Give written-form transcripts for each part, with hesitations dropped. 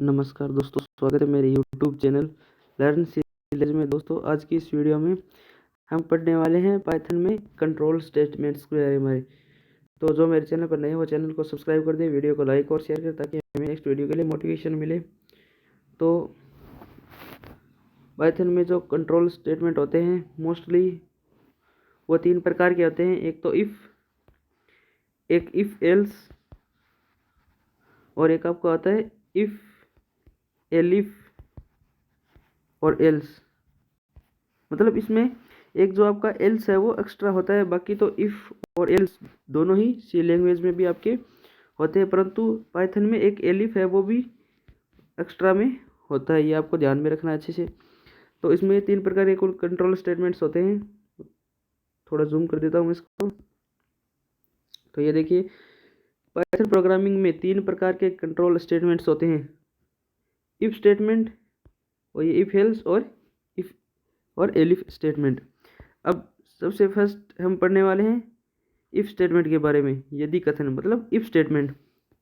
नमस्कार दोस्तों, स्वागत है मेरे यूट्यूब चैनल लर्न सीरीज में। दोस्तों, आज की इस वीडियो में हम पढ़ने वाले हैं पाइथन में कंट्रोल स्टेटमेंट्स के बारे में। तो जो मेरे चैनल पर नए हैं वो चैनल को सब्सक्राइब कर दें, वीडियो को लाइक और शेयर करें ताकि हमें नेक्स्ट वीडियो के लिए मोटिवेशन मिले। तो पाइथन में जो कंट्रोल स्टेटमेंट होते हैं मोस्टली वो तीन प्रकार के होते हैं। एक तो एक इफ़ एल्स और एक आपका आता है इफ़ एलिफ और एल्स। मतलब इसमें एक जो आपका एल्स है वो एक्स्ट्रा होता है, बाकी तो इफ़ और एल्स दोनों ही सी लैंग्वेज में भी आपके होते हैं, परंतु पाइथन में एक एलिफ है वो भी एक्स्ट्रा में होता है। ये आपको ध्यान में रखना अच्छे से। तो इसमें तीन प्रकार के कुल कंट्रोल स्टेटमेंट्स होते हैं। थोड़ा जूम कर देता हूँ इसको। तो ये देखिए, पाइथन प्रोग्रामिंग में तीन प्रकार के कंट्रोल स्टेटमेंट्स होते हैं। इफ स्टेटमेंट और ये इफ एल्स और एलिफ स्टेटमेंट। अब सबसे फर्स्ट हम पढ़ने वाले हैं इफ स्टेटमेंट के बारे में। यदि कथन मतलब इफ स्टेटमेंट,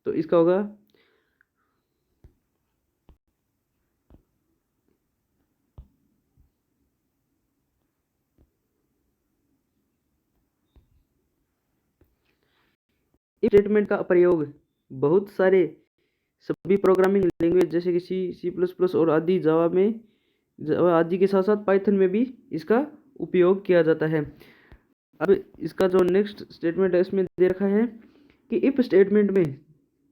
तो इसका होगा इफ स्टेटमेंट का प्रयोग बहुत सारे सभी प्रोग्रामिंग लैंग्वेज जैसे कि सी प्लस प्लस और आदि जावा आदि के साथ साथ पाइथन में भी इसका उपयोग किया जाता है। अब इसका जो नेक्स्ट स्टेटमेंट है इसमें दे रखा है कि इफ स्टेटमेंट में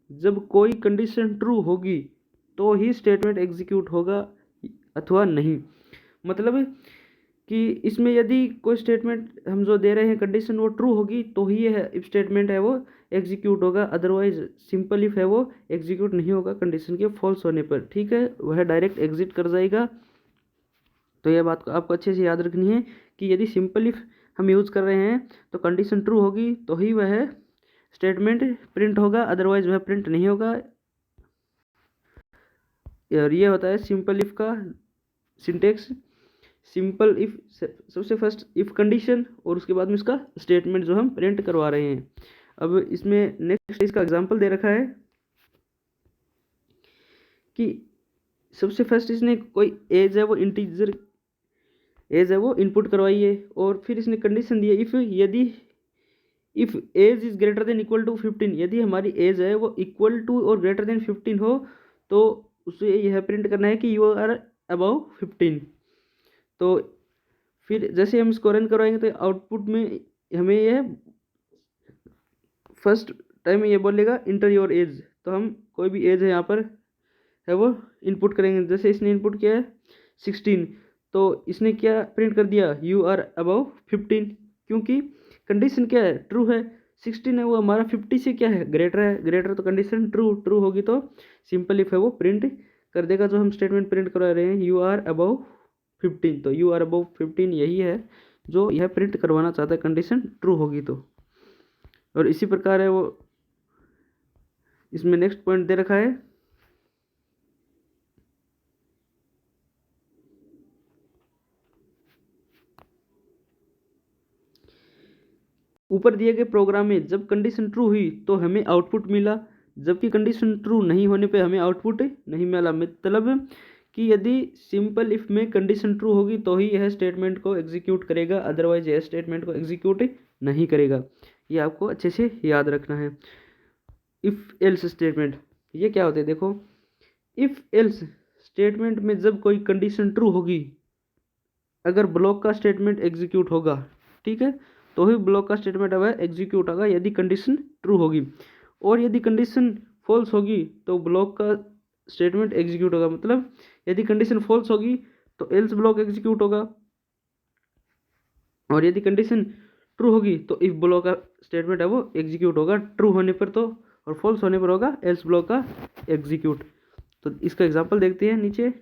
जब कोई कंडीशन ट्रू होगी तो ही स्टेटमेंट एग्जीक्यूट होगा अथवा नहीं। मतलब कि इसमें यदि कोई स्टेटमेंट हम जो दे रहे हैं कंडीशन वो ट्रू होगी तो ही यह इफ स्टेटमेंट है वो एग्जीक्यूट होगा, अदरवाइज सिंपल इफ है वो एग्जीक्यूट नहीं होगा कंडीशन के फॉल्स होने पर। ठीक है, वह डायरेक्ट एग्जिट कर जाएगा। तो यह बात को आपको अच्छे से याद रखनी है कि यदि सिंपल इफ हम यूज़ कर रहे हैं तो कंडीशन ट्रू होगी तो ही वह स्टेटमेंट प्रिंट होगा, अदरवाइज वह प्रिंट नहीं होगा। और ये होता है सिंपल इफ का सिंटेक्स। सिंपल इफ सबसे फर्स्ट इफ कंडीशन और उसके बाद में इसका स्टेटमेंट जो हम प्रिंट करवा रहे हैं। अब इसमें नेक्स्ट इसका एग्जांपल दे रखा है कि सबसे फर्स्ट इसने कोई एज है वो इंटीजर एज है वो इनपुट करवाई है, और फिर इसने कंडीशन दी है if age is greater than equal to 15। यदि हमारी एज है वो इक्वल टू और ग्रेटर देन 15 हो तो उसे यह प्रिंट करना है कि यू आर अबव 15। तो फिर जैसे हम इसको रन करवाएंगे तो आउटपुट में हमें यह फर्स्ट टाइम ये बोलेगा इंटर योर एज। तो हम कोई भी एज है यहाँ पर है वो इनपुट करेंगे। जैसे इसने इनपुट किया है 16, तो इसने क्या प्रिंट कर दिया यू आर अबव 15, क्योंकि कंडीशन क्या है ट्रू है। 16 है वो हमारा 50 से क्या है ग्रेटर है, ग्रेटर तो कंडीशन ट्रू होगी तो सिंपल इफ है वो प्रिंट कर देगा। जो हम स्टेटमेंट प्रिंट करवा रहे हैं यू आर अबव 15, तो यू आर अबव 15 यही है जो यह प्रिंट करवाना चाहता है कंडीशन ट्रू होगी तो। और इसी प्रकार है वो इसमें नेक्स्ट पॉइंट दे रखा है ऊपर दिए गए प्रोग्राम में जब कंडीशन ट्रू हुई तो हमें आउटपुट मिला, जबकि कंडीशन ट्रू नहीं होने पे हमें आउटपुट नहीं मिला। मतलब कि यदि सिंपल इफ में कंडीशन ट्रू होगी तो ही यह स्टेटमेंट को एग्जीक्यूट करेगा, अदरवाइज यह स्टेटमेंट को एग्जीक्यूट नहीं करेगा। ये आपको अच्छे से याद रखना है। इफ एल्स स्टेटमेंट ये क्या होते हैं देखो। इफ एल्स स्टेटमेंट में जब कोई कंडीशन ट्रू होगी, अगर ब्लॉक का स्टेटमेंट एग्जीक्यूट होगा, ठीक है, तो ही ब्लॉक का स्टेटमेंट वह एग्जीक्यूट होगा यदि कंडीशन ट्रू होगी। और यदि कंडीशन फॉल्स होगी तो ब्लॉक का स्टेटमेंट एग्जीक्यूट होगा। मतलब यदि कंडीशन फॉल्स होगी तो एल्स ब्लॉक एग्जीक्यूट होगा, और यदि कंडीशन ट्रू होगी तो इफ ब्लॉक का स्टेटमेंट है वो एग्जीक्यूट होगा ट्रू होने पर तो, और फॉल्स होने पर होगा एल्स ब्लॉक का एग्जीक्यूट। तो इसका एग्जांपल देखते हैं नीचे।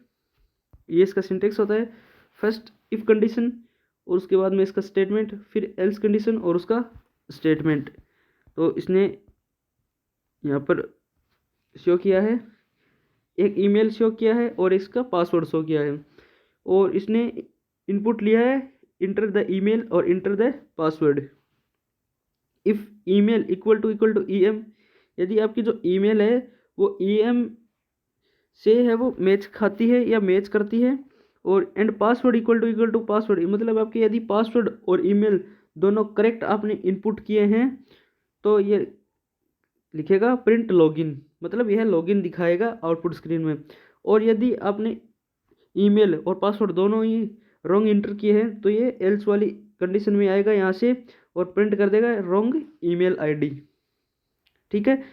ये इसका सिंटेक्स होता है फर्स्ट इफ कंडीशन और उसके बाद में इसका स्टेटमेंट, फिर एल्स कंडीशन और उसका स्टेटमेंट। तो इसने यहाँ पर शो किया है, एक ईमेल शो किया है और इसका पासवर्ड शो किया है, और इसने इनपुट लिया है इंटर द ईमेल और enter the password. If email equal to EM, यदि आपकी जो ईमेल है वो EM से है वो मैच खाती है या मैच करती है। और and password equal to password, मतलब आपके यदि पासवर्ड और ईमेल दोनों करेक्ट आपने इनपुट किए हैं तो ये लिखेगा प्रिंट लॉगिन, मतलब यह लॉगिन दिखाएगा आउटपुट स्क्रीन में। और यदि आपने ईमेल और पासवर्ड दोनों ही रॉन्ग इंटर किए हैं तो ये एल्स वाली कंडीशन में आएगा यहाँ से और प्रिंट कर देगा रॉन्ग ईमेल आईडी। ठीक है,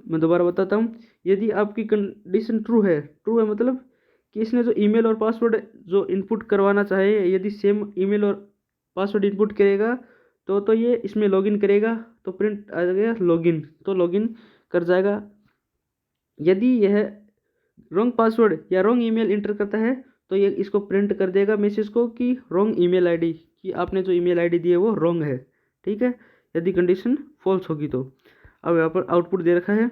मैं दोबारा बताता हूँ। यदि आपकी कंडीशन ट्रू है मतलब कि इसने जो ईमेल और पासवर्ड जो इनपुट करवाना चाहे यदि सेम ईमेल और पासवर्ड इनपुट करेगा तो ये इसमें लॉगिन करेगा तो प्रिंट आ जाएगा लॉगिन, तो लॉगिन कर जाएगा। यदि यह रॉन्ग पासवर्ड या रॉन्ग ईमेल इंटर करता है तो ये इसको प्रिंट कर देगा मैसेज को कि रॉन्ग ईमेल आईडी, कि आपने जो ईमेल आईडी दी है वो रॉन्ग है। ठीक है, यदि कंडीशन फॉल्स होगी तो। अब यहाँ पर आउटपुट दे रखा है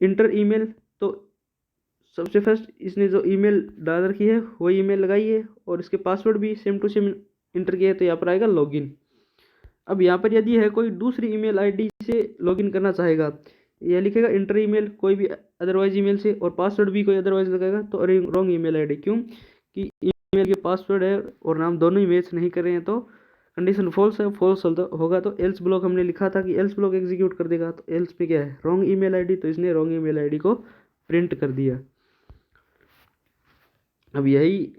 इंटर ईमेल, तो सबसे फर्स्ट इसने जो ईमेल डाल रखी है वो ईमेल लगाई है और इसके पासवर्ड भी सेम टू सेम इंटर किया है तो यहाँ पर आएगा लॉगिन। अब यहाँ पर यदि है कोई दूसरी ईमेल आईडी से लॉगिन करना चाहेगा, यह लिखेगा इंटर ईमेल कोई भी अदरवाइज ईमेल से और पासवर्ड भी कोई अदरवाइज लगाएगा तो रॉन्ग ईमेल आईडी, क्यों कि ईमेल के पासवर्ड है और नाम दोनों ही मैच नहीं कर रहे हैं तो कंडीशन फॉल्स है। फॉल्स होगा तो एल्स ब्लॉक हमने लिखा था कि एल्स ब्लॉक एग्जीक्यूट कर देगा, तो एल्स पे क्या है रॉन्ग ईमेल आईडी, तो इसने रॉन्ग ईमेल आईडी को प्रिंट कर दिया। अब यही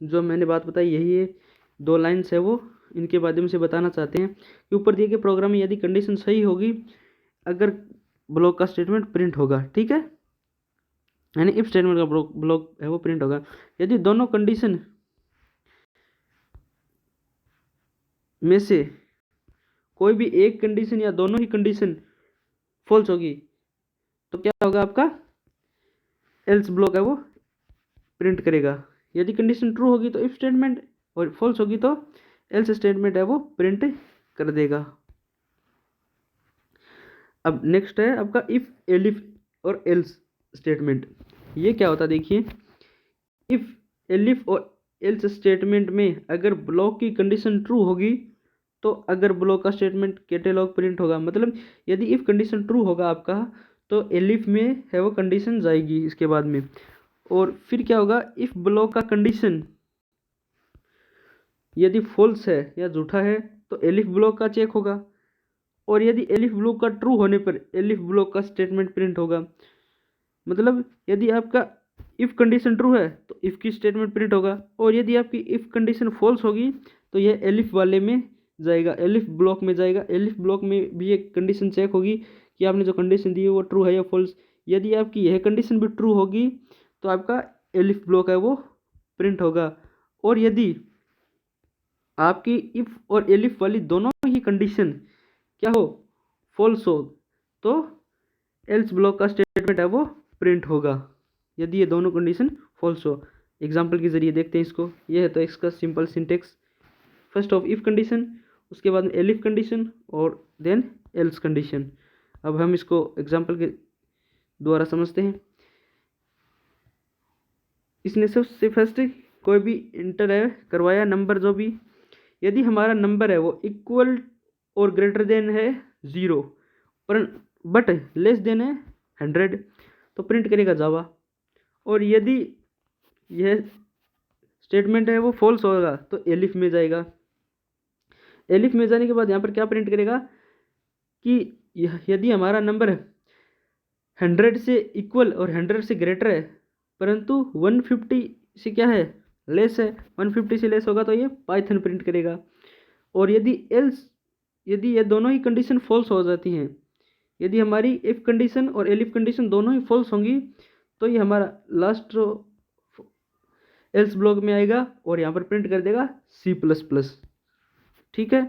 जो मैंने बात बताई यही है, 2 लाइन्स है वो, इनके माध्यम से बताना चाहते हैं कि ऊपर दिए गए प्रोग्राम में यदि कंडीशन सही होगी अगर ब्लॉक का स्टेटमेंट प्रिंट होगा। ठीक है, यानी इफ स्टेटमेंट का ब्लॉक है वो प्रिंट होगा। यदि दोनों कंडीशन में से कोई भी एक कंडीशन या दोनों ही कंडीशन फॉल्स होगी तो क्या होगा आपका एल्स ब्लॉक है वो प्रिंट करेगा। यदि कंडीशन ट्रू होगी तो इफ स्टेटमेंट और फॉल्स होगी तो एल्स स्टेटमेंट है वो प्रिंट कर देगा। अब नेक्स्ट है आपका इफ एलिफ और एल्स स्टेटमेंट। ये क्या होता है देखिए, इफ एलिफ और एल्स स्टेटमेंट में अगर ब्लॉक की कंडीशन ट्रू होगी तो अगर ब्लॉक का स्टेटमेंट कैटेलॉग प्रिंट होगा, मतलब यदि इफ कंडीशन ट्रू होगा आपका तो एलिफ में है वो कंडीशन जाएगी इसके बाद में। और फिर क्या होगा, इफ ब्लॉक का कंडीशन यदि फॉल्स है या झूठा है तो एलिफ ब्लॉक का चेक होगा। और यदि एलिफ ब्लॉक का ट्रू होने पर एलिफ ब्लॉक का स्टेटमेंट प्रिंट होगा, मतलब यदि आपका इफ कंडीशन ट्रू है तो इफ की स्टेटमेंट प्रिंट होगा और यदि आपकी इफ कंडीशन फॉल्स होगी तो यह एलिफ वाले में जाएगा, एलिफ ब्लॉक में जाएगा। एलिफ ब्लॉक में भी एक कंडीशन चेक होगी कि आपने जो कंडीशन दी है वो ट्रू है या फॉल्स। यदि आपकी यह कंडीशन भी ट्रू होगी तो आपका एलिफ ब्लॉक है वो प्रिंट होगा। और यदि आपकी इफ और एलिफ वाली दोनों ही कंडीशन क्या हो फॉल्स हो तो एल्स ब्लॉक का स्टेटमेंट है वो प्रिंट होगा, यदि ये दोनों कंडीशन फॉल्स हो। एग्जाम्पल के जरिए देखते हैं इसको। ये है तो इसका simple syntax, first of if condition, उसके बाद में एलिफ कंडीशन और देन एल्स कंडीशन। अब हम इसको एग्जाम्पल के द्वारा समझते हैं। इसने सबसे फर्स्ट कोई भी इंटर है करवाया नंबर जो भी, यदि हमारा नंबर है वो इक्वल और ग्रेटर देन है 0 पर बट लेस देन है 100 तो प्रिंट करेगा जावा। और यदि यह स्टेटमेंट है वो फॉल्स होगा तो एलिफ में जाएगा। एलिफ में जाने के बाद यहाँ पर क्या प्रिंट करेगा कि यदि हमारा नंबर 100 से इक्वल और 100 से ग्रेटर है परंतु 150 से क्या है लेस है, 150 से लेस होगा तो ये पाइथन प्रिंट करेगा। और यदि एल्स, यदि ये दोनों ही कंडीशन फॉल्स हो जाती हैं, यदि हमारी इफ कंडीशन और एलिफ कंडीशन दोनों ही फॉल्स होंगी तो ये हमारा लास्ट रो एल्स ब्लॉक में आएगा और यहाँ पर प्रिंट कर देगा C++। ठीक है,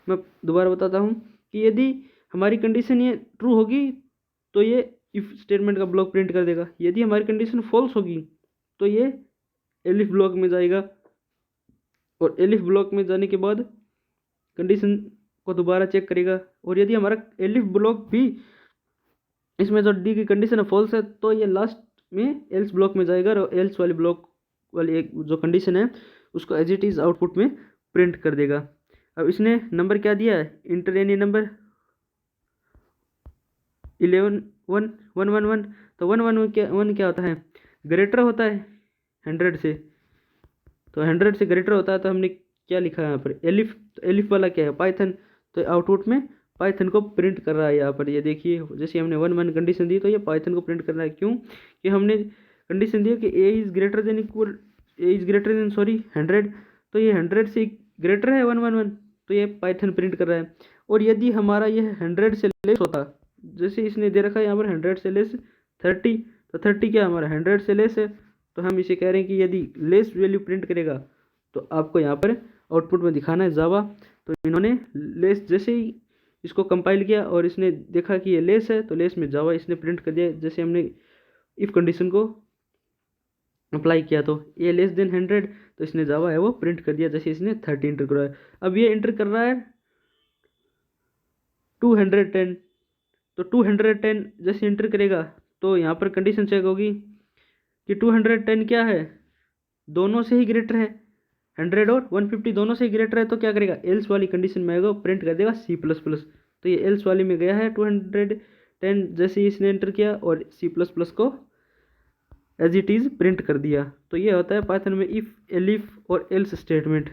मैं दोबारा बताता हूँ कि यदि हमारी कंडीशन ये ट्रू होगी तो ये इफ स्टेटमेंट का ब्लॉक प्रिंट कर देगा। यदि हमारी कंडीशन फॉल्स होगी तो ये एलिफ ब्लॉक में जाएगा और एलिफ ब्लॉक में जाने के बाद कंडीशन को दोबारा चेक करेगा। और यदि हमारा एलिफ ब्लॉक भी इसमें जो दी की कंडीशन है फॉल्स है तो ये लास्ट में एल्स ब्लॉक में जाएगा और एल्स वाली ब्लॉक वाली एक जो कंडीशन है उसको एज इट इज आउटपुट में प्रिंट कर देगा। अब इसने नंबर क्या दिया है, इंटर एनी नंबर, 11 1 1 1 1, तो 1 क्या होता है, ग्रेटर होता है 100 से, तो 100 से ग्रेटर होता है। तो हमने क्या लिखा है यहाँ पर, एलिफ, तो एलिफ वाला क्या है, पाइथन, तो आउटपुट में पाइथन को प्रिंट कर रहा है यहाँ पर। ये देखिए जैसे हमने 1 1 कंडीशन दी तो ये पाइथन को प्रिंट कर रहा है, क्यों कि हमने कंडीशन दी कि A is greater than equal, A is greater than sorry 100, तो ये 100 से ग्रेटर है 1 1 1, तो ये पाइथन प्रिंट कर रहा है। और यदि हमारा यह 100 से लेस होता, जैसे इसने दे रखा है यहाँ पर 100 से लेस 30, तो 30 क्या हमारा 100 से लेस है, तो हम इसे कह रहे हैं कि यदि लेस वैल्यू प्रिंट करेगा तो आपको यहाँ पर आउटपुट में दिखाना है जावा। तो इन्होंने लेस, जैसे ही इसको कंपाइल किया और इसने देखा कि ये लेस है, तो लेस में जावा इसने प्रिंट कर दिया। जैसे हमने इफ़ कंडीशन को अप्लाई किया तो ये लेस देन 100, तो इसने जावा है वो प्रिंट कर दिया, जैसे इसने 30 इंटर करा है। अब ये इंटर कर रहा है 210, तो 210 जैसे इंटर करेगा तो यहाँ पर कंडीशन चेक होगी कि 210 क्या है, दोनों से ही ग्रेटर है, 100 और 150 दोनों से ही ग्रेटर है, तो क्या करेगा, एल्स वाली कंडीशन में आएगा, प्रिंट कर देगा C++। तो ये एल्स वाली में गया है 210 जैसे ही इसने एंटर किया और C++ को एज इट इज़ प्रिंट कर दिया। तो ये होता है पाइथन में इफ़, एलिफ और एल्स स्टेटमेंट।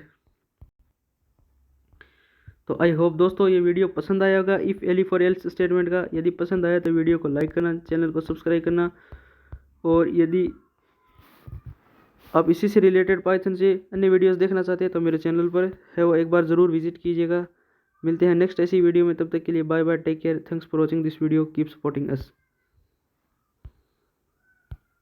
तो आई होप दोस्तों ये वीडियो पसंद आया होगा इफ़, एलिफ और एल्स स्टेटमेंट का। यदि पसंद आया तो वीडियो को लाइक करना, चैनल को सब्सक्राइब करना, और यदि आप इसी से रिलेटेड पाइथन से अन्य वीडियोस देखना चाहते हैं तो मेरे चैनल पर है वो एक बार ज़रूर विजिट कीजिएगा। मिलते हैं नेक्स्ट ऐसी वीडियो में, तब तक के लिए bye bye, take care, thanks for watching this video, keep supporting us.